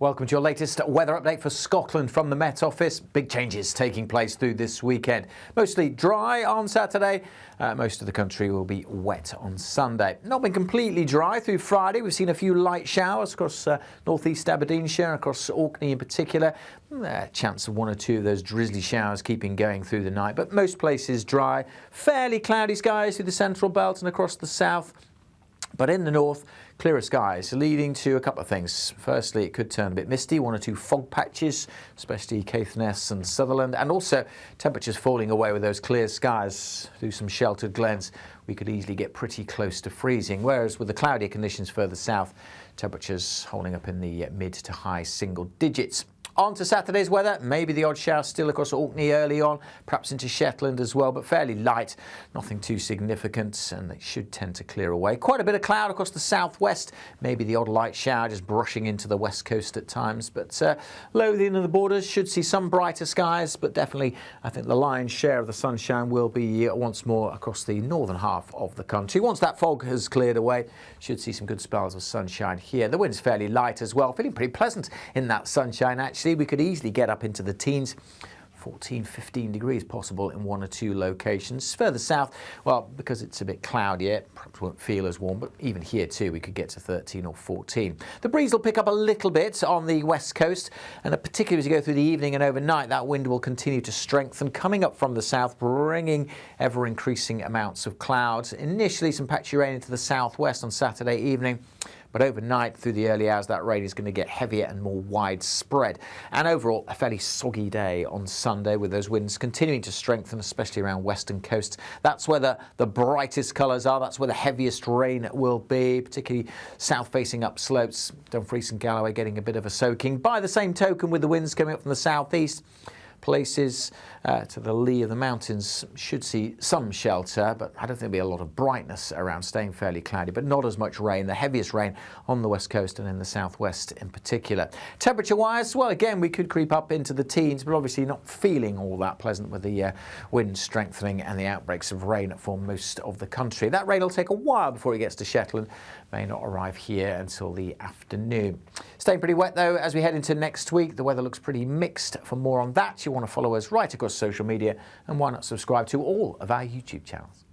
Welcome to your latest weather update for Scotland from the Met Office. Big changes taking place through this weekend. Mostly dry on Saturday. Most of the country will be wet on Sunday. Not been completely dry through Friday. We've seen a few light showers across northeast Aberdeenshire, across Orkney in particular. Chance of one or two of those drizzly showers keeping going through the night. But most places dry. Fairly cloudy skies through the central belt and across the south. But in the north, clearer skies, leading to a couple of things. Firstly, it could turn a bit misty, one or two fog patches, especially Caithness and Sutherland, and also temperatures falling away with those clear skies through some sheltered glens. We could easily get pretty close to freezing, whereas with the cloudier conditions further south, temperatures holding up in the mid to high single digits. On to Saturday's weather, maybe the odd shower still across Orkney early on, perhaps into Shetland as well, but fairly light, nothing too significant, and they should tend to clear away. Quite a bit of cloud across the southwest, maybe the odd light shower just brushing into the west coast at times, but low the end of the borders should see some brighter skies, but definitely I think the lion's share of the sunshine will be once more across the northern half of the country. Once that fog has cleared away, should see some good spells of sunshine here. The wind's fairly light as well, feeling pretty pleasant in that sunshine actually. We could easily get up into the teens. 14, 15 degrees possible in one or two locations. Further south, well, because it's a bit cloudier, perhaps won't feel as warm, but even here too, we could get to 13 or 14. The breeze will pick up a little bit on the west coast, and particularly as you go through the evening and overnight, that wind will continue to strengthen, coming up from the south, bringing ever-increasing amounts of clouds. Initially, some patchy rain into the southwest on Saturday evening, but overnight, through the early hours, that rain is going to get heavier and more widespread. And overall, a fairly soggy day on Sunday with those winds continuing to strengthen, especially around western coasts. That's where the brightest colours are. That's where the heaviest rain will be, particularly south-facing upslopes. Dumfries and Galloway getting a bit of a soaking. By the same token, with the winds coming up from the southeast, places to the lee of the mountains should see some shelter, but I don't think there'll be a lot of brightness around, staying fairly cloudy, but not as much rain. The heaviest rain on the west coast and in the southwest in particular. Temperature-wise, well, again, we could creep up into the teens, but obviously not feeling all that pleasant with the wind strengthening and the outbreaks of rain for most of the country. That rain will take a while before it gets to Shetland, may not arrive here until the afternoon. Staying pretty wet, though, as we head into next week. The weather looks pretty mixed. For more on that, you want to follow us right across social media, and why not subscribe to all of our YouTube channels.